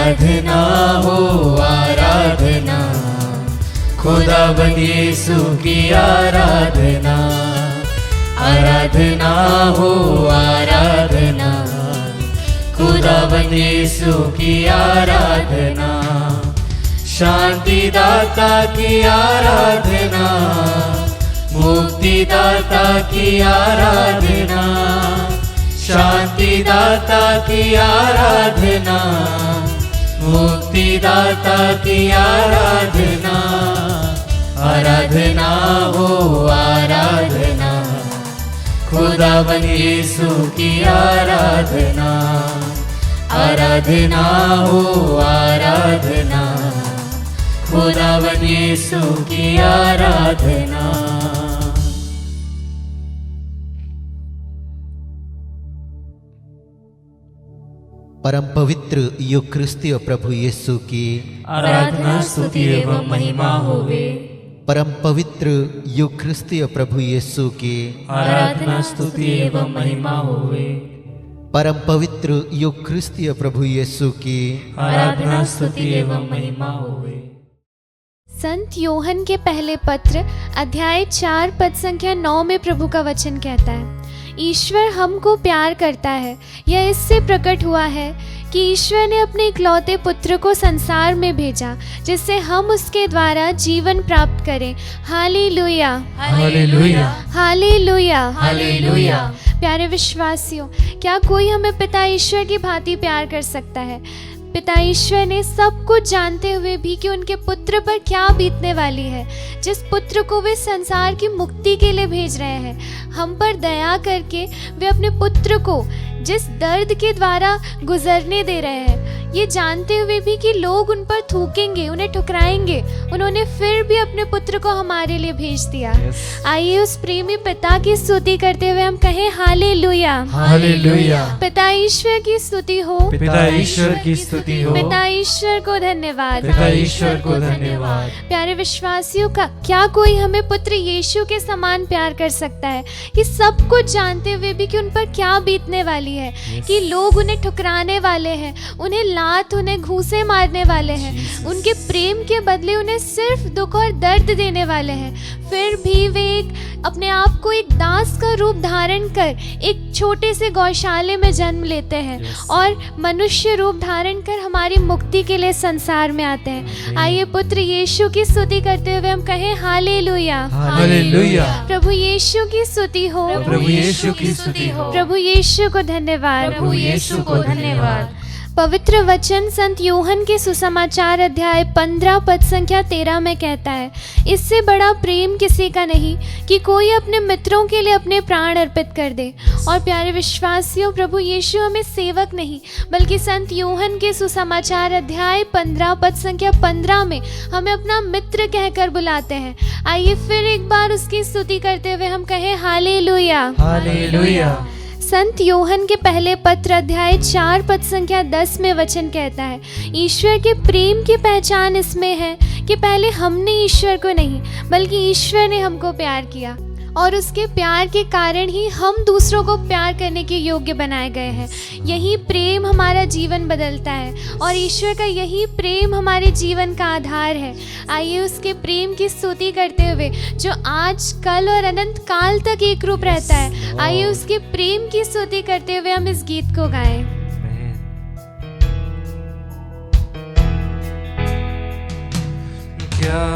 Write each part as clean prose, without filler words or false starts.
आराधना हो आराधना, खुदाबंद यीशु की आराधना। आराधना हो आराधना, खुदाबंद यीशु की आराधना। शांति दाता की आराधना, मुक्ति दाता की आराधना। शांति दाता की आराधना, मुक्ति दाता की आराधना। आराधना हो आराधना, खुदाबंद यीशु की आराधना। आराधना हो आराधना, खुदाबंद यीशु की आराधना। परम पवित्र युक्रिस्तीय प्रभु यीशु की आराधना स्तुति एवं महिमा होवे। परम पवित्र युक्रिस्तीय प्रभु यीशु की आराधना स्तुति एवं महिमा होवे। परम पवित्र युक्रिस्तीय प्रभु यीशु की आराधना स्तुति एवं महिमा होवे। संत योहन के पहले पत्र अध्याय 4 पद संख्या 9 में प्रभु का वचन कहता है, ईश्वर हमको प्यार करता है, यह इससे प्रकट हुआ है कि ईश्वर ने अपने इकलौते पुत्र को संसार में भेजा, जिससे हम उसके द्वारा जीवन प्राप्त करें। हालेलुया, हालेलुया, हालेलुया, हालेलुया। प्यारे विश्वासियों, क्या कोई हमें पिता ईश्वर की भांति प्यार कर सकता है? पिता ईश्वर ने सब कुछ जानते हुए भी कि उनके पुत्र पर क्या बीतने वाली है, जिस पुत्र को वे संसार की मुक्ति के लिए भेज रहे हैं, हम पर दया करके वे अपने पुत्र को जिस दर्द के द्वारा गुजरने दे रहे हैं, ये जानते हुए भी कि लोग उन पर थूकेंगे, उन्हें ठुकराएंगे, उन्होंने फिर भी अपने पुत्र को हमारे लिए भेज दिया। आइए उस प्रेमी पिता की स्तुति करते हुए हम कहें हालेलुया, हालेलुया। पिता ईश्वर की स्तुति हो, पिता ईश्वर की स्तुति हो, पिता ईश्वर को धन्यवाद, पिता ईश्वर को धन्यवाद। प्यारे विश्वासियों का क्या कोई हमें पुत्र यीशु के समान प्यार कर सकता है कि सब कुछ जानते हुए भी कि उन पर क्या बीतने वाली है, कि लोग उन्हें ठुकराने वाले हैं, उन्हें लात, उन्हें घूंसे मारने वाले हैं, उनके प्रेम के बदले उन्हें सिर्फ दुख और दर्द देने वाले हैं, फिर भी वे अपने आप को एक दास का रूप धारण कर एक छोटे से गौशाले में जन्म लेते हैं और मनुष्य रूप धारण कर हमारी मुक्ति के लिए संसार में आते हैं। आइए पुत्र यीशु की स्तुति करते हुए हम कहें हालेलुया, हालेलुया। प्रभु यीशु की स्तुति हो, प्रभु यीशु की स्तुति हो, प्रभु यीशु को धन्यवाद, प्रभु यीशु को धन्यवाद। पवित्र वचन संत योहन के सुसमाचार अध्याय 15 पद संख्या 13 में कहता है, इससे बड़ा प्रेम किसी का नहीं कि कोई अपने मित्रों के लिए अपने प्राण अर्पित कर दे। और प्यारे विश्वासियों, प्रभु यीशु हमें सेवक नहीं बल्कि संत योहन के सुसमाचार अध्याय 15 पद संख्या 15 में हमें अपना मित्र कहकर बुलाते हैं। आइए फिर एक बार उसकी स्तुति करते हुए हम कहें हालेलुया, हालेलुया। संत योहन के पहले पत्र अध्याय 4 पद संख्या 10 में वचन कहता है, ईश्वर के प्रेम की पहचान इसमें है कि पहले हमने ईश्वर को नहीं बल्कि ईश्वर ने हमको प्यार किया, और उसके प्यार के कारण ही हम दूसरों को प्यार करने के योग्य बनाए गए हैं। यही प्रेम हमारा जीवन बदलता है और ईश्वर का यही प्रेम हमारे जीवन का आधार है। आइए उसके प्रेम की स्तुति करते हुए, जो आज, कल और अनंत काल तक एक रूप रहता है, आइए उसके प्रेम की स्तुति करते हुए हम इस गीत को गाएं। क्या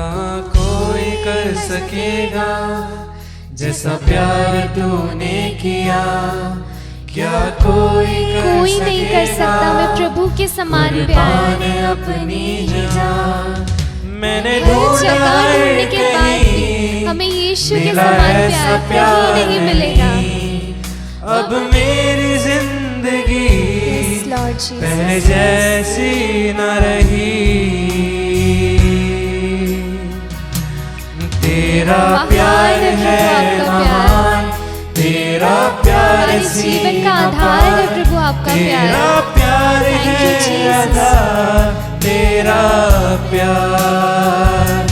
कोई कर सकेगा जैसा प्यार तूने किया? क्या कोई नहीं कर सकता मैं प्रभु के समान प्यार। अपनी जान मैंने हर जगह ढूंढने के बाद भी हमें यीशु के समान प्यार कहीं नहीं मिलेगा। अब मेरी जिंदगी पहले जैसी न रही, तेरा प्यार है महान, तेरा प्यार जीवन का आधार है प्रभु आपका प्यार। तेरा प्यार है आधार, तेरा प्यार,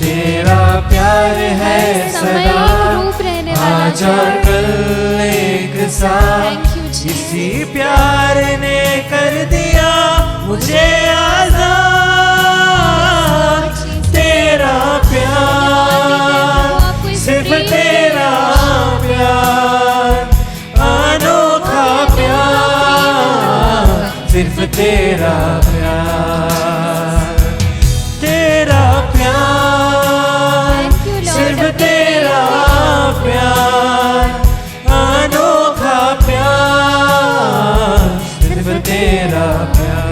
तेरा प्यार है सदा, रूप रहने वाला, आज और कल एक साथ। इसी प्यार ने कर दिया मुझे आजाद, तेरा प्यार, सिर्फ तेरा प्यार, अनोखा प्यार, सिर्फ तेरा प्यार, तेरा प्यार, सिर्फ तेरा प्यार, अनोखा प्यार, सिर्फ तेरा प्यार।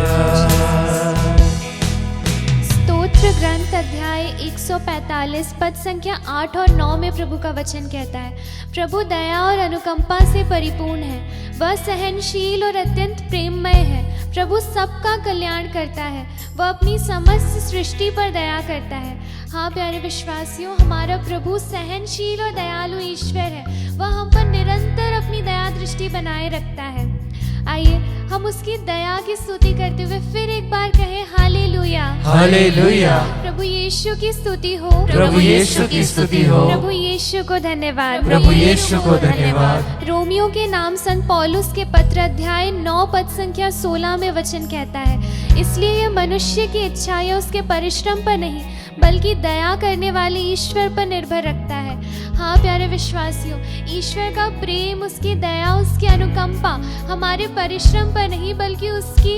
स्तोत्र ग्रंथ अध्याय 145 पद संख्या 8 और 9 में प्रभु का वचन कहता है, प्रभु दया और अनुकंपा से परिपूर्ण है, वह सहनशील और अत्यंत प्रेममय है, प्रभु सबका कल्याण करता है, वह अपनी समस्त सृष्टि पर दया करता है। हाँ प्यारे विश्वासियों, हमारा प्रभु सहनशील और दयालु ईश्वर है, वह हम पर निरंतर अपनी दया दृष्टि बनाए रखता है। आइए हम उसकी दया की स्तुति करते हुए फिर एक बार कहें हालेलुया, हालेलुया। प्रभु यीशु की स्तुति हो, प्रभु यीशु की स्तुति हो, प्रभु यीशु को धन्यवाद, प्रभु यीशु को धन्यवाद। रोमियो के नाम संत पौलुस के पत्र अध्याय 9 पद संख्या 16 में वचन कहता है, इसलिए यह मनुष्य की इच्छा या उसके परिश्रम पर नहीं बल्कि दया करने वाले ईश्वर पर निर्भर रखता है। हाँ प्यारे विश्वासियों, ईश्वर का प्रेम, उसकी दया, उसकी अनुकंपा हमारे परिश्रम पर नहीं बल्कि उसकी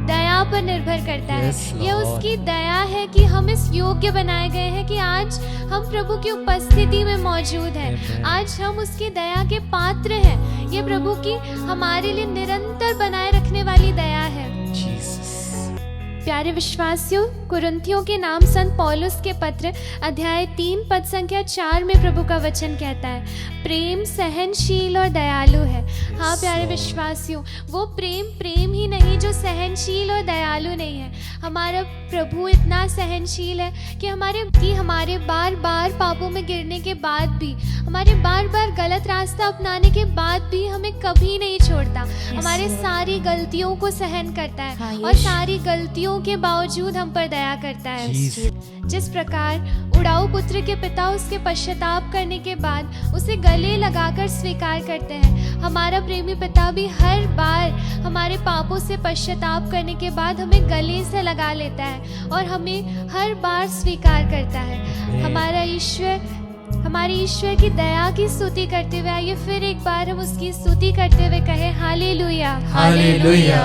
दया पर निर्भर करता है। यह उसकी दया है कि हम इस योग्य बनाए गए हैं कि आज हम प्रभु की उपस्थिति में मौजूद हैं, आज हम उसकी दया के पात्र हैं। ये प्रभु की हमारे लिए निरंतर बनाए रखने वाली दया है। प्यारे विश्वासियों, कुरिन्थियों के नाम संत पौलुस के पत्र अध्याय 3 पद संख्या 4 में प्रभु का वचन कहता है, प्रेम सहनशील और दयालु है। हाँ प्यारे विश्वासियों, वो प्रेम ही नहीं जो सहनशील और दयालु नहीं है। हमारा प्रभु इतना सहनशील है कि हमारे बार बार पापों में गिरने के बाद भी, हमारे बार बार गलत रास्ता अपनाने के बाद भी हमें कभी नहीं छोड़ता, हमारे सारी गलतियों को सहन करता है और सारी गलतियों के बावजूद हम पर दया करता है। जिस प्रकार उड़ाऊ पुत्र के पिता उसके पश्चाताप करने के बाद उसे गले लगाकर स्वीकार करते हैं, हमारा प्रेमी पिता भी हर बार हमारे पापों से पश्चाताप करने के बाद हमें गले से लगा लेता है और हमें हर बार स्वीकार करता है। हमारे ईश्वर की दया की स्तुति करते हुए आइए फिर एक बार हम उसकी स्तुति करते हुए कहें हालेलुया, हालेलुया।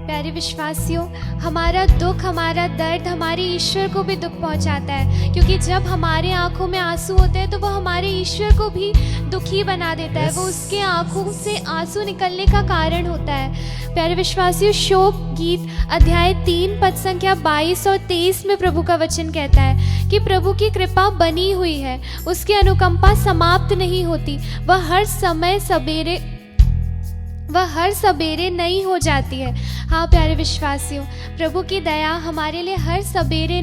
प्यारे विश्वासियों, हमारा दुख, हमारा दर्द हमारे ईश्वर को भी दुख पहुंचाता है, क्योंकि जब हमारे आंखों में आंसू होते हैं तो वो हमारे ईश्वर को भी दुखी बना देता है, वो उसके आंखों से आंसू निकलने का कारण होता है। प्यारे विश्वासियों, शोक गीत अध्याय 3 पद संख्या 22 और 23 में प्रभु का वचन कहता है कि प्रभु की कृपा बनी हुई है, उसकी अनुकंपा समाप्त नहीं होती, वह हर सवेरे नई हो जाती है। हाँ प्यारे विश्वासियों, प्रभु की दया हमारे लिए हर सवेरे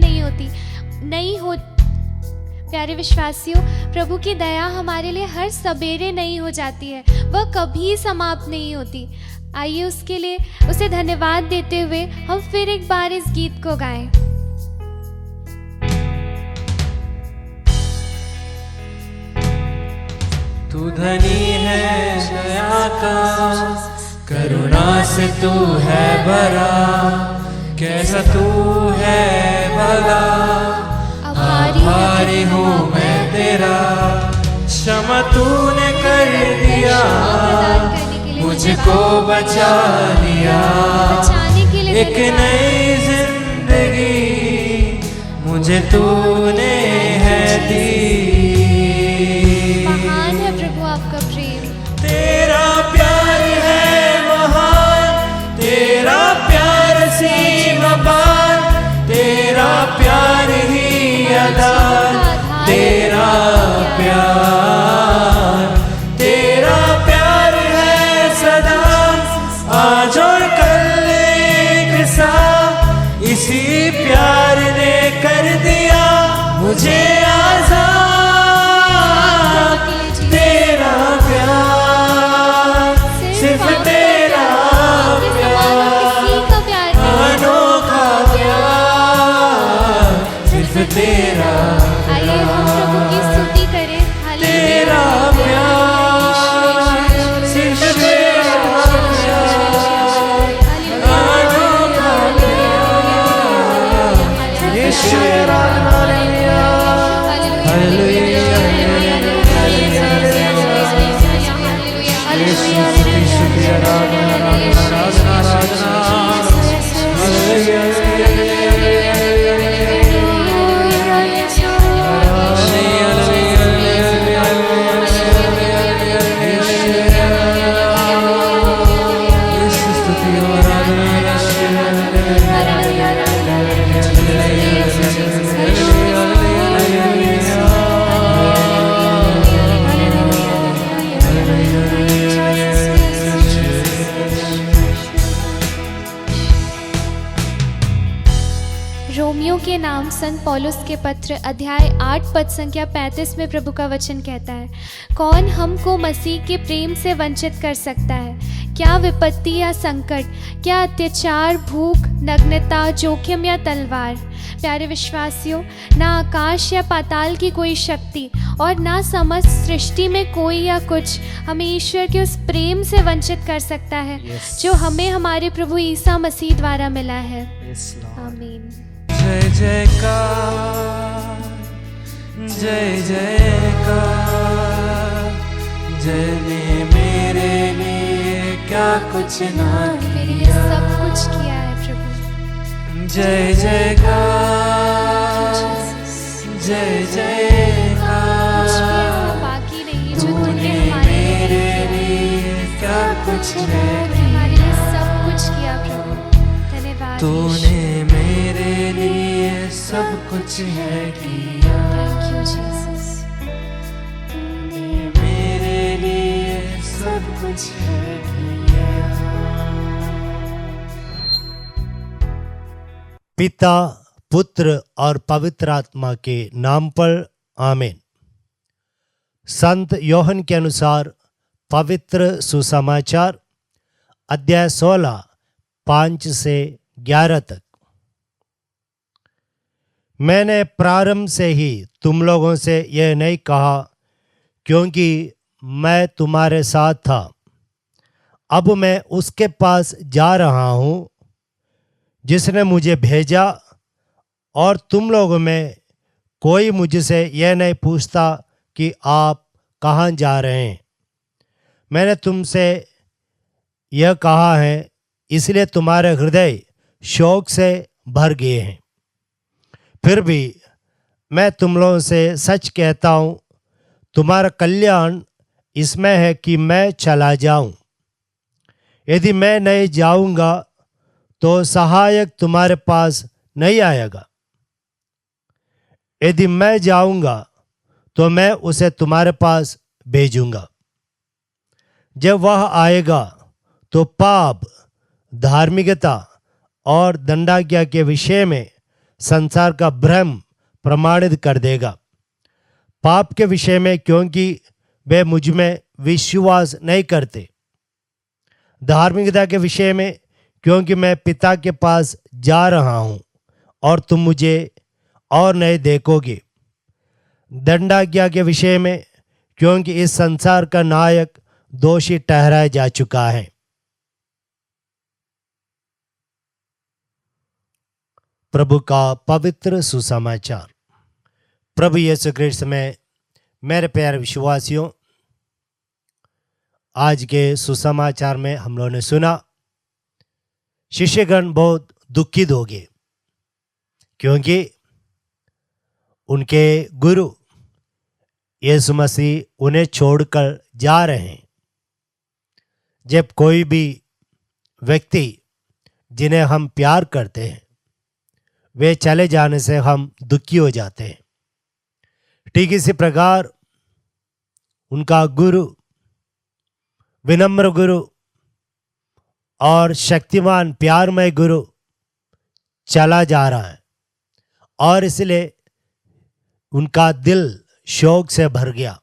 प्यारे विश्वासियों, प्रभु की दया हमारे लिए हर सवेरे नई हो जाती है, वह कभी समाप्त नहीं होती। आइए उसके लिए उसे धन्यवाद देते हुए हम फिर एक बार इस गीत को गाएं। तू धनी है दया का, करुणा से तू है भरा, कैसा तू है भला, आभारी हूँ मैं तेरा, क्षमा तूने कर दिया, मुझको बचा लिया, एक नई जिंदगी मुझे तूने है दी। महान है प्रभु आपका प्रेम, तेरा प्यार है महान, तेरा प्यार सीमा पार, तेरा प्यार ही आधार, तेरा प्यार है सदा, आज और कल एक सा, इसी प्यार ने कर दिया मुझे आजाद, तेरा प्यार, सिर्फ तेरा प्यार, अनोखा प्यार, सिर्फ तेरा आइए हम प्रभु की स्तुति करें। तेरा प्यार, सिर्फ तेरा प्यार, नाम संत पौलुस के पत्र अध्याय 8 पद संख्या 35 में प्रभु का वचन कहता है, कौन हमको मसीह के प्रेम से वंचित कर सकता है? क्या विपत्ति या संकट, क्या अत्याचार, भूख, नग्नता, जोखिम या तलवार? प्यारे विश्वासियों, ना आकाश या पाताल की कोई शक्ति और ना समस्त सृष्टि में कोई या कुछ हमें ईश्वर के उस प्रेम से वंचित कर सकता है जो हमें हमारे प्रभु ईसा मसीह द्वारा मिला है। आमीन। जय जयकार, जय जयकार, जय ने मेरे लिए क्या कुछ ना मेरे लिए किया। सब कुछ किया है प्रभु। जय जयकार, जय कुछ भी जयकार, ऐसा बाकी नहीं जो तूने तूने हमारे मेरे लिए लिए क्या कुछ है हमारे लिए सब किया। कुछ किया प्रभु। धन्यवाद तूने मेरे लिए सब कुछ है किया। Thank you Jesus. तूने मेरे लिए सब कुछ है किया। पिता, पुत्र और पवित्र आत्मा के नाम पर आमीन। संत योहन के अनुसार पवित्र सुसमाचार अध्याय 16 5 से 11 तक। मैंने प्रारंभ से ही तुम लोगों से यह नहीं कहा क्योंकि मैं तुम्हारे साथ था। अब मैं उसके पास जा रहा हूँ जिसने मुझे भेजा, और तुम लोगों में कोई मुझसे यह नहीं पूछता कि आप कहाँ जा रहे हैं। मैंने तुमसे यह कहा है इसलिए तुम्हारे हृदय शोक से भर गए हैं। फिर भी मैं तुम लोगों से सच कहता हूँ, तुम्हारा कल्याण इसमें है कि मैं चला जाऊँ। यदि मैं नहीं जाऊँगा तो सहायक तुम्हारे पास नहीं आएगा। यदि मैं जाऊँगा तो मैं उसे तुम्हारे पास भेजूँगा। जब वह आएगा तो पाप, धार्मिकता और दंडाज्ञा के विषय में संसार का भ्रम प्रमाणित कर देगा। पाप के विषय में क्योंकि वे मुझ में विश्वास नहीं करते। धार्मिकता के विषय में क्योंकि मैं पिता के पास जा रहा हूँ और तुम मुझे और नहीं देखोगे। दंडाज्ञा के विषय में क्योंकि इस संसार का नायक दोषी ठहराया जा चुका है। प्रभु का पवित्र सुसमाचार। प्रभु यीशु ख्रीस्त में मेरे प्यारे विश्वासियों, आज के सुसमाचार में हम लोगों ने सुना शिष्यगण बहुत दुखित हो गए क्योंकि उनके गुरु यीशु मसीह उन्हें छोड़कर जा रहे हैं। जब कोई भी व्यक्ति जिन्हें हम प्यार करते हैं वे चले जाने से हम दुखी हो जाते हैं। ठीक इसी प्रकार उनका गुरु, विनम्र गुरु और शक्तिमान प्यारमय गुरु चला जा रहा है और इसलिए उनका दिल शोक से भर गया।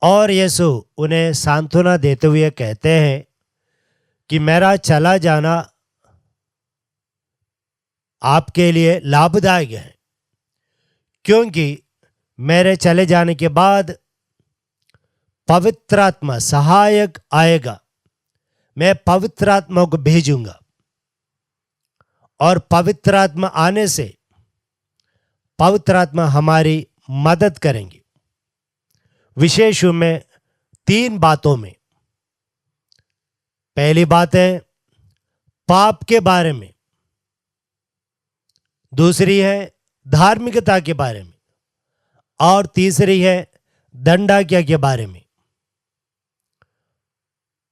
और यीशु उन्हें सांत्वना देते हुए कहते हैं कि मेरा चला जाना आपके लिए लाभदायक है, क्योंकि मेरे चले जाने के बाद पवित्र आत्मा सहायक आएगा। मैं पवित्र आत्मा को भेजूंगा और पवित्र आत्मा आने से पवित्र आत्मा हमारी मदद करेंगे। विशेष रूप में 3 बातों में। पहली बात है पाप के बारे में, दूसरी है धार्मिकता के बारे में और तीसरी है दंडाज्ञा के बारे में।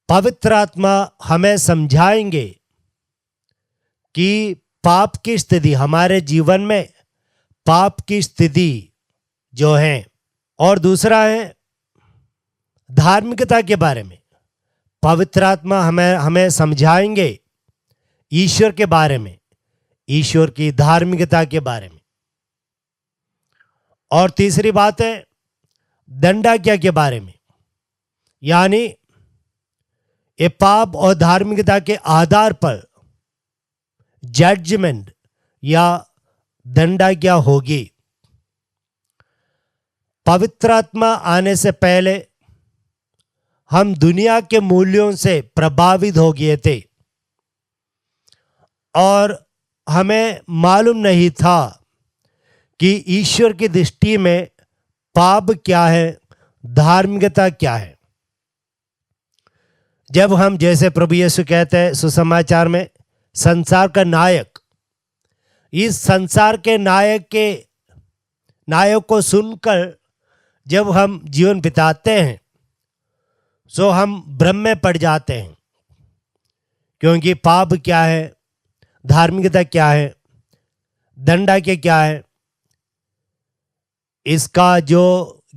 पवित्र आत्मा हमें समझाएंगे कि पाप की स्थिति, हमारे जीवन में पाप की स्थिति जो है, और दूसरा है धार्मिकता के बारे में। पवित्र आत्मा हमें समझाएंगे ईश्वर के बारे में, ईश्वर की धार्मिकता के बारे में। और तीसरी बात है दंडाज्ञा के बारे में, यानी ये पाप और धार्मिकता के आधार पर जजमेंट या दंडाज्ञा होगी। पवित्र आत्मा आने से पहले हम दुनिया के मूल्यों से प्रभावित हो गए थे और हमें मालूम नहीं था कि ईश्वर की दृष्टि में पाप क्या है, धार्मिकता क्या है। जब हम, जैसे प्रभु यीशु कहते हैं सुसमाचार में, संसार का नायक, इस संसार के नायक को सुनकर जब हम जीवन बिताते हैं तो हम भ्रम में पड़ जाते हैं, क्योंकि पाप क्या है, धार्मिकता क्या है, दंडाज्ञा क्या है, इसका जो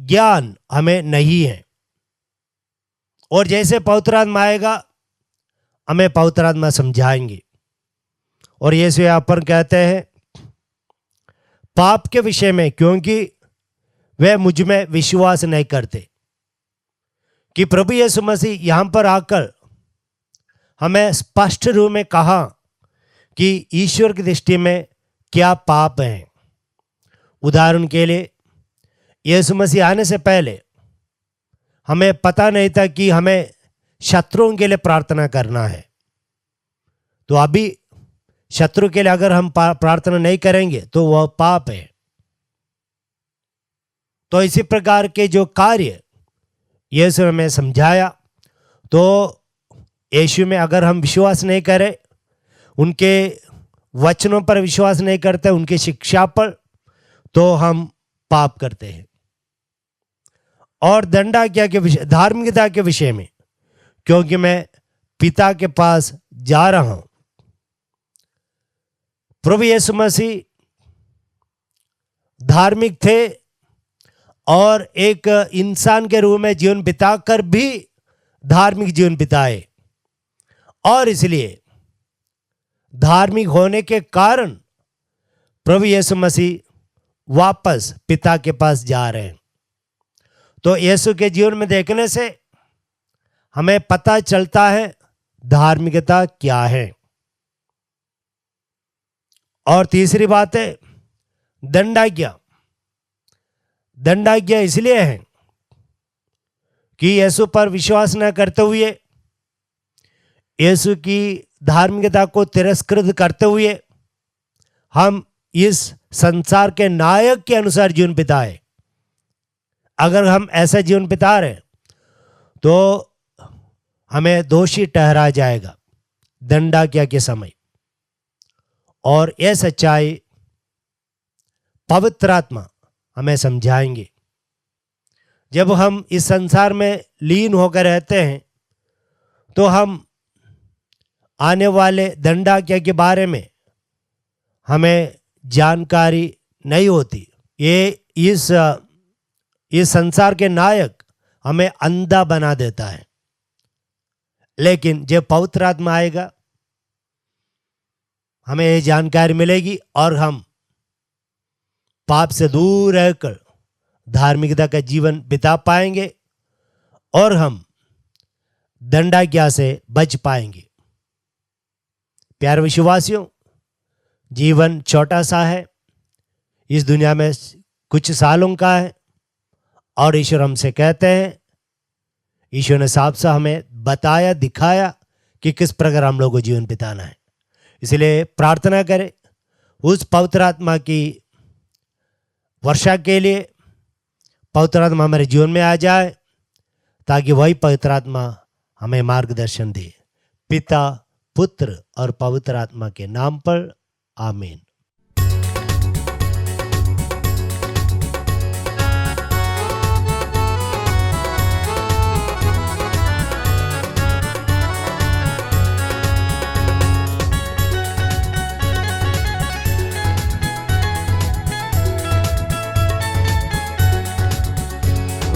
ज्ञान हमें नहीं है। और जैसे पवित्र आत्मा आएगा हमें पवित्र आत्मा समझाएंगे। और यीशु यहाँ पर कहते हैं पाप के विषय में, क्योंकि वे मुझ में विश्वास नहीं करते, कि प्रभु यीशु मसीह यहाँ पर आकर हमें स्पष्ट रूप में कहा कि ईश्वर की दृष्टि में क्या पाप है। उदाहरण के लिए यीशु मसीह आने से पहले हमें पता नहीं था कि हमें शत्रुओं के लिए प्रार्थना करना है। तो अभी शत्रु के लिए अगर हम प्रार्थना नहीं करेंगे तो वह पाप है। तो इसी प्रकार के जो कार्य यीशु ने हमें समझाया, तो यीशु में अगर हम विश्वास नहीं करें, उनके वचनों पर विश्वास नहीं करते, उनकी शिक्षा पर, तो हम पाप करते हैं। और दंडाज्ञा के विषय, धार्मिकता के विषय में, क्योंकि मैं पिता के पास जा रहा हूं। प्रभु यीशु मसीह धार्मिक थे और एक इंसान के रूप में जीवन बिताकर भी धार्मिक जीवन बिताए, और इसलिए धार्मिक होने के कारण प्रभु यीशु मसीह वापस पिता के पास जा रहे हैं। तो यीशु के जीवन में देखने से हमें पता चलता है धार्मिकता क्या है। और तीसरी बात है दंडाज्ञा। दंडाज्ञा इसलिए है कि यीशु पर विश्वास न करते हुए, यीशु की धार्मिकता को तिरस्कृत करते हुए हम इस संसार के नायक के अनुसार जीवन बिताए। अगर हम ऐसा जीवन बिता रहे तो हमें दोषी ठहराया जाएगा दंडाज्ञा के समय। और यह सच्चाई पवित्र आत्मा हमें समझाएंगे। जब हम इस संसार में लीन होकर रहते हैं तो हम आने वाले दंडाज्ञा के बारे में हमें जानकारी नहीं होती। ये इस संसार के नायक हमें अंधा बना देता है। लेकिन जब पवित्र आत्मा आएगा हमें ये जानकारी मिलेगी और हम पाप से दूर रहकर धार्मिकता का जीवन बिता पाएंगे और हम दंडाज्ञा से बच पाएंगे। प्यारे विश्वासियों, जीवन छोटा सा है, इस दुनिया में कुछ सालों का है, और ईश्वर हमसे कहते हैं, ईश्वर ने साफ साफ हमें बताया, दिखाया कि किस प्रकार हम लोगों को जीवन बिताना है। इसलिए प्रार्थना करें उस पवित्र आत्मा की वर्षा के लिए, पवित्र आत्मा हमारे जीवन में आ जाए ताकि वही पवित्र आत्मा हमें मार्गदर्शन दे। पिता, पुत्र और पवित्र आत्मा के नाम पर आमीन।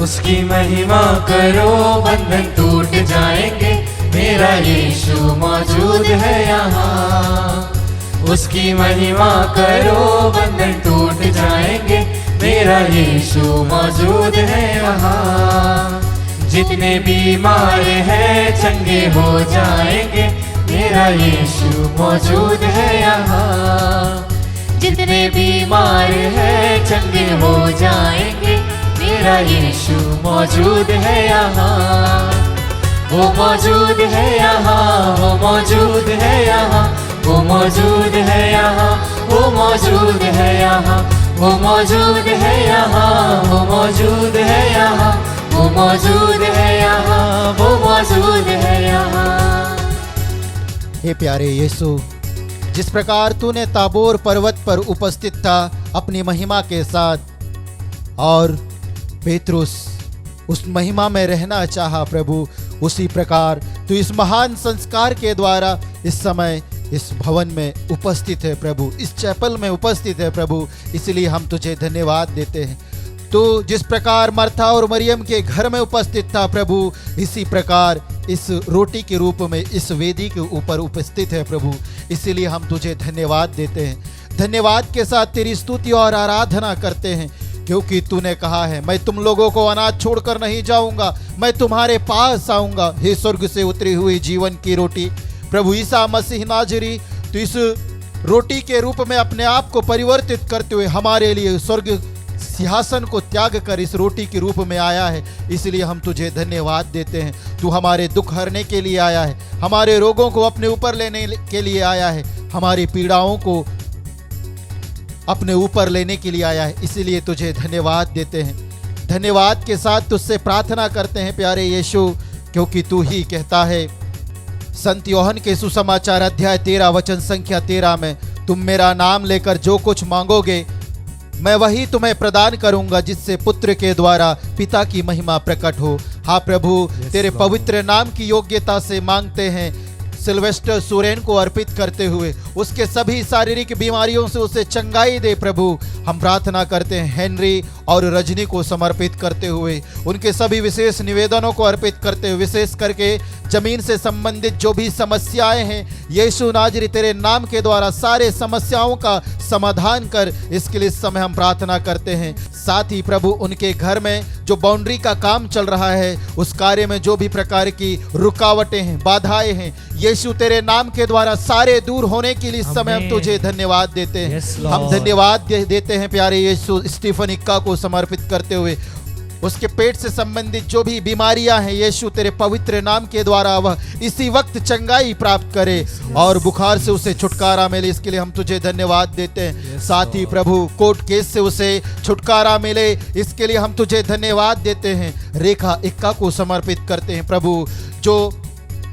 उसकी महिमा करो, बंधन टूट जाएंगे, मेरा यीशु मौजूद है यहाँ। उसकी महिमा करो, बंधन टूट जाएंगे। मेरा यीशु मौजूद है यहाँ। जितने बीमार हैं चंगे हो जाएंगे। मेरा यीशु मौजूद है यहाँ। जितने बीमार हैं चंगे हो जाएंगे। मेरा यीशु मौजूद है यहाँ। वो मौजूद है यहाँ, वो मौजूद है यहाँ, वो मौजूद है यहाँ, वो मौजूद है यहाँ, वो मौजूद है यहाँ, वो मौजूद है यहाँ, वो मौजूद है यहाँ, वो मौजूद है यहाँ। हे प्यारे यीशु, जिस प्रकार तूने ताबोर पर्वत पर उपस्थित था अपनी महिमा के साथ, और पेतरुस उस महिमा में रहना चाहा प्रभु, उसी प्रकार तू इस महान संस्कार के द्वारा इस समय इस भवन में उपस्थित है प्रभु, इस चैपल में उपस्थित है प्रभु। इसलिए हम तुझे धन्यवाद देते हैं। तू जिस प्रकार मर्था और मरियम के घर में उपस्थित था प्रभु, इसी प्रकार इस रोटी के रूप में इस वेदी के ऊपर उपस्थित है प्रभु। इसीलिए हम तुझे धन्यवाद देते हैं। धन्यवाद के साथ तेरी स्तुति और आराधना करते हैं, क्योंकि तूने कहा है, मैं तुम लोगों को अनाथ छोड़कर नहीं जाऊंगा, मैं तुम्हारे पास आऊंगा। हे स्वर्ग से उतरी हुई जीवन की रोटी प्रभु ईसा मसीह नाजरी, तो इस रोटी के रूप में अपने आप को परिवर्तित करते हुए हमारे लिए स्वर्ग सिंहासन को त्याग कर इस रोटी के रूप में आया है। इसलिए हम तुझे धन्यवाद देते हैं। तू हमारे दुख हरने के लिए आया है, हमारे रोगों को अपने ऊपर लेने के लिए आया है, हमारी पीड़ाओं को अपने ऊपर लेने के लिए आया है। इसीलिए तुझे धन्यवाद देते हैं। धन्यवाद के साथ तुझसे प्रार्थना करते हैं प्यारे यीशु, क्योंकि तू ही कहता है संत योहन के सुसमाचार अध्याय 13 वचन संख्या 13 में, तुम मेरा नाम लेकर जो कुछ मांगोगे मैं वही तुम्हें प्रदान करूंगा, जिससे पुत्र के द्वारा पिता की महिमा प्रकट हो। हाँ प्रभु, तेरे पवित्र नाम की योग्यता से मांगते हैं। सिल्वेस्टर सोरेन को अर्पित करते हुए उसके सभी शारीरिक बीमारियों से उसे चंगाई दे प्रभु। हम प्रार्थना करते हैं हेनरी और रजनी को समर्पित करते हुए, उनके सभी विशेष निवेदनों को अर्पित करते हुए, विशेष करके जमीन से संबंधित जो भी समस्याएं हैं, यीशु नाजरी तेरे नाम के द्वारा सारे समस्याओं का समाधान कर, इसके लिए इस समय हम प्रार्थना करते हैं। साथ ही प्रभु उनके घर में जो बाउंड्री का काम चल रहा है, उस कार्य में जो भी प्रकार की रुकावटें हैं, बाधाएं हैं, यीशु तेरे नाम के द्वारा सारे दूर होने के लिए इस समय हम तुझे धन्यवाद देते हैं। हम धन्यवाद देते हैं प्यारे यीशु स्टीफन इक्का को समर्पित करते हुए, उसके पेट से संबंधित जो भी बीमारियां हैं, यीशु तेरे पवित्र नाम के द्वारा वह इसी वक्त चंगाई प्राप्त करे और बुखार से उसे छुटकारा मिले। इसके लिए हम तुझे धन्यवाद देते हैं। साथ ही प्रभु कोर्ट केस से उसे छुटकारा मिले, इसके लिए हम तुझे धन्यवाद देते हैं। रेखा इक्का को समर्पित करते हैं प्रभु, जो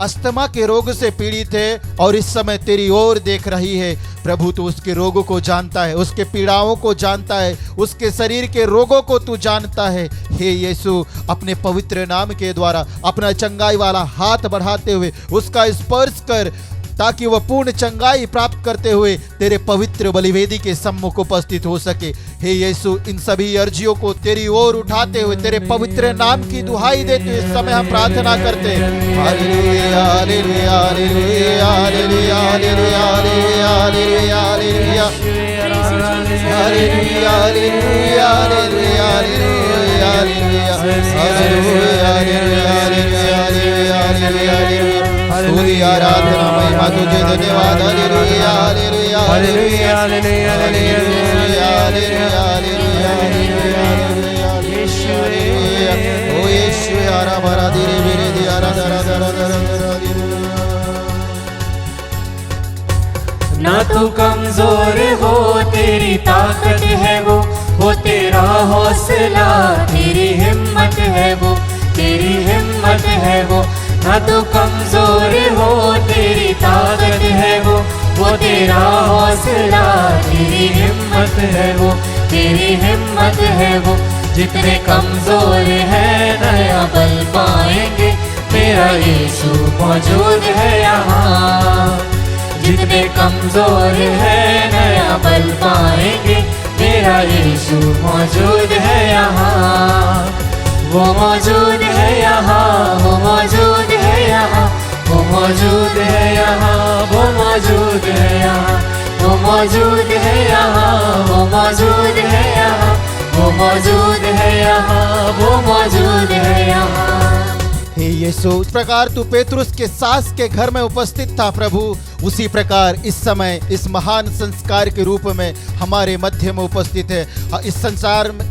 अस्थमा के रोग से पीड़ित है और इस समय तेरी ओर देख रही है प्रभु। तू उसके रोगों को जानता है, उसके पीड़ाओं को जानता है, उसके शरीर के रोगों को तू जानता है। हे यीशु, अपने पवित्र नाम के द्वारा अपना चंगाई वाला हाथ बढ़ाते हुए उसका स्पर्श कर, ताकि वह पूर्ण चंगाई प्राप्त करते हुए तेरे पवित्र बलिवेदी के सम्मुख उपस्थित हो सके। हे यीशु, इन सभी अर्जियों को तेरी ओर उठाते हुए तेरे पवित्र नाम की दुहाई देते हुए इस समय हम प्रार्थना करते हैं। हालेलुया हालेलुया हालेलुया हालेलुया हालेलुया हालेलुया हालेलुया हालेलुया हालेलुया हालेलुया हालेलुया हालेलुया आराधना महिमा तुझे धन्यवाद। हालेलुया हालेलुया हालेलुया हालेलुया हालेलुया हालेलुया हालेलुया ओ यीशु यारा बरा धीरे धीरे दियारा दरा दरा दरा ना तू कमजोर हो, तेरी ताकत है वो तेरा हौसला, तेरी हिम्मत है वो, तेरी हिम्मत है वो। ना तू कमजोर हो, तेरी ताकत है वो तेरा हौसला, तेरी हिम्मत है वो, तेरी हिम्मत है वो। जितने कमजोर हैं नया बल पाएंगे, मेरा यीशु मौजूद है यहाँ। जितने कमजोर हैं नया बल पाएंगे, मेरा यीशु मौजूद है यहाँ। वो मौजूद है यहाँ, वो मौजूद है यहाँ, वो मौजूद है यहाँ, वो मौजूद है यहाँ, वो मौजूद है यहाँ, वो मौजूद है यहाँ, वो मौजूद है यहाँ, वो मौजूद है यहाँ। हे यीशु, इस प्रकार तू पेतरुस के सास के घर में उपस्थित था प्रभु, उसी प्रकार इस समय इस महान संस्कार के रूप में हमारे मध्य में उपस्थित है। इस संसार में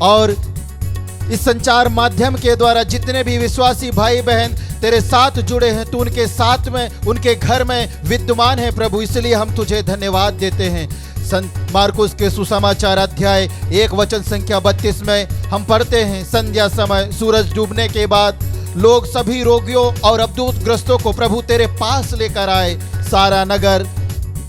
और इस संचार माध्यम के द्वारा जितने भी विश्वासी भाई बहन तेरे साथ जुड़े हैं, तू उनके साथ में, उनके घर में विद्यमान है प्रभु, इसलिए हम तुझे धन्यवाद देते हैं। संत मार्कुस के सुसमाचार अध्याय 1 वचन संख्या 32 में हम पढ़ते हैं, संध्या समय सूरज डूबने के बाद लोग सभी रोगियों और अबदूत ग्रस्तों को प्रभु तेरे पास लेकर आए। सारा नगर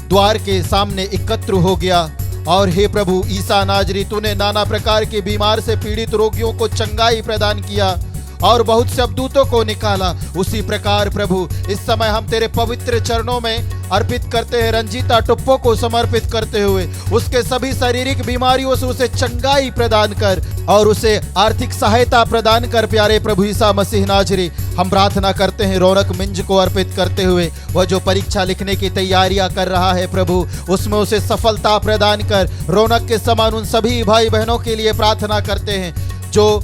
द्वार के सामने एकत्र हो गया और हे प्रभु ईसा नाजरी, तूने नाना प्रकार के बीमार से पीड़ित रोगियों को चंगाई प्रदान किया और बहुत से अबदूतों को निकाला। उसी प्रकार प्रभु इस समय हम तेरे पवित्र चरणों में अर्पित करते हैं, रंजीता टुप्पो को समर्पित करते हुए उसके सभी शारीरिक बीमारियों से उसे चंगाई प्रदान कर और उसे आर्थिक सहायता प्रदान कर। प्यारे प्रभु ईसा मसीह नाजरी, हम प्रार्थना करते हैं रौनक मिंज को अर्पित करते हुए, वह जो परीक्षा लिखने की तैयारियां कर रहा है प्रभु, उसमें उसे सफलता प्रदान कर। रौनक के समान उन सभी भाई बहनों के लिए प्रार्थना करते हैं जो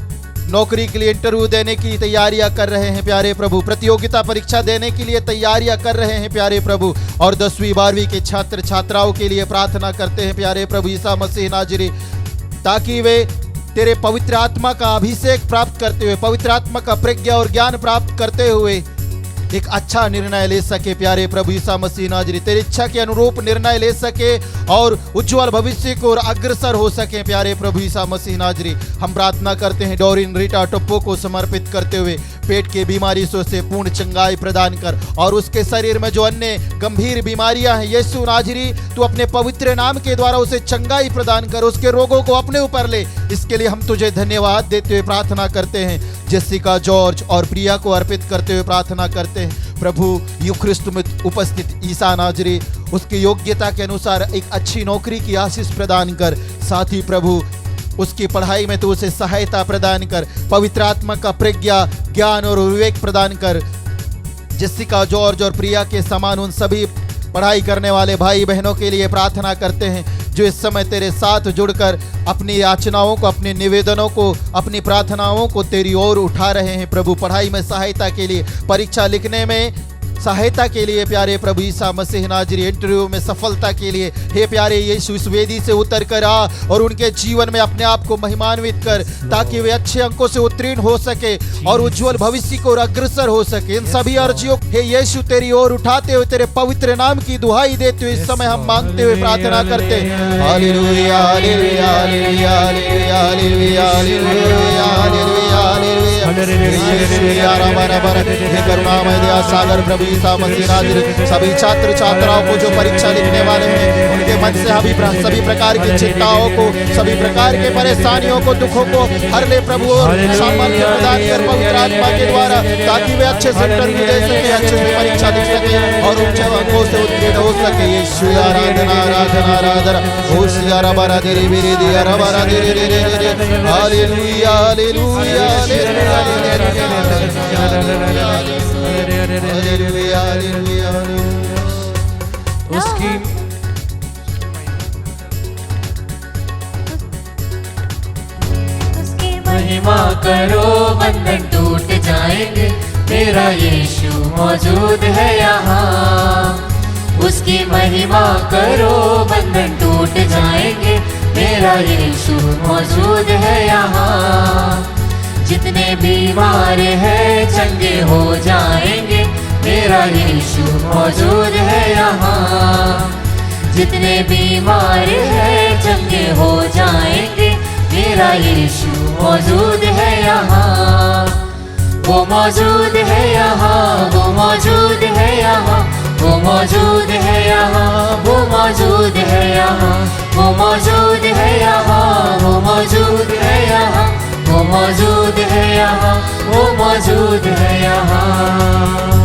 नौकरी के लिए इंटरव्यू देने की तैयारियां कर रहे हैं प्यारे प्रभु, प्रतियोगिता परीक्षा देने के लिए तैयारियां कर रहे हैं प्यारे प्रभु, और 10वीं 12वीं के छात्र छात्राओं के लिए प्रार्थना करते हैं प्यारे प्रभु ईसा मसीह नाजरी, ताकि वे तेरे पवित्र आत्मा का अभिषेक प्राप्त करते हुए, पवित्र आत्मा का प्रज्ञा और ज्ञान प्राप्त करते हुए एक अच्छा निर्णय ले सके प्यारे प्रभु ईसा मसीह नाजरी, तेरी इच्छा के अनुरूप निर्णय ले सके और उज्जवल भविष्य को अग्रसर हो सके प्यारे प्रभु ईसा मसीह नाजरी। हम प्रार्थना करते हैं डोरिन रीटा टुप्पो को समर्पित करते हुए, पेट के बीमारी से पूर्ण चंगाई प्रदान कर और उसके शरीर में जो अन्य गंभीर बीमारियां हैं यीशु नाजरी, तू अपने पवित्र नाम के द्वारा उसे चंगाई प्रदान कर, उसके रोगों को अपने ऊपर ले। इसके लिए हम तुझे धन्यवाद देते हुए प्रार्थना करते हैं। जेसिका, जॉर्ज और प्रिया को अर्पित करते हुए प्रार्थना करते हैं प्रभु यूख्रिस्त में उपस्थित ईसा नाजरी, उसकी योग्यता के अनुसार एक अच्छी नौकरी की आशीष प्रदान कर, साथ ही प्रभु उसकी पढ़ाई में तो उसे सहायता प्रदान कर, पवित्र आत्मा का प्रज्ञा ज्ञान और विवेक प्रदान कर। जेसिका, जॉर्ज और प्रिया के समान उन सभी पढ़ाई करने वाले भाई बहनों के लिए प्रार्थना करते हैं जो इस समय तेरे साथ जुड़कर अपनी याचनाओं को, अपने निवेदनों को, अपनी प्रार्थनाओं को तेरी ओर उठा रहे हैं प्रभु, पढ़ाई में सहायता के लिए, परीक्षा लिखने में सहायता के लिए प्यारे प्रभु ईसा मसीह नाजरी, इंटरव्यू में सफलता के लिए। हे प्यारे यीशु, इस वेदी से उतर कर आ और उनके जीवन में अपने आप को महिमान्वित कर, ताकि वे अच्छे अंकों से उत्तीर्ण हो सके और उज्जवल भविष्य को अग्रसर हो सके। इन सभी अर्जियों हे यीशु तेरी ओर उठाते हुए, तेरे पवित्र नाम की दुहाई देते हुए इस समय हम मांगते हुए प्रार्थना करते हैं। हालेलुया हालेलुया हालेलुया हालेलुया हालेलुया हालेलुया हालेलुया। करुणामय दया सागर प्रभु ईसा मसीह नाजरी, सभी छात्र छात्राओं को जो परीक्षा लिखने वाले हैं उनके मन से सभी प्रकार की चिंताओं को, सभी प्रकार के परेशानियों को, दुखों को हर ले प्रभु, और सामर्थ्य प्रदान कर पवित्र आत्मा के द्वारा, ताकि वे अच्छे से इंटरव्यू दे सके, अच्छे से परीक्षा लिख सके और उच्च अंकों से उत्तीर्ण हो सके। यीशु आराधना आराधना आराधना, होशियार बरा देरी बेरी दिया रबरा देरी रे रे रे, हालेलुया हालेलुया हालेलुया उसकी महिमा करो, बंधन टूट जाएंगे, मेरा यीशु मौजूद है यहाँ। उसकी महिमा करो, बंधन टूट जाएंगे, मेरा यीशु मौजूद है यहाँ। जितने बीमार हैं चंगे हो जाएंगे, मेरा यीशु मौजूद है यहाँ। जितने बीमार हैं चंगे हो जाएंगे, मेरा यीशु मौजूद है यहाँ। वो मौजूद है यहाँ, वो मौजूद है यहाँ, वो मौजूद है यहाँ, वो मौजूद है यहाँ, वो मौजूद है यहाँ, वो मौजूद है यहाँ, वो मौजूद है यहाँ, वो मौजूद है यहाँ।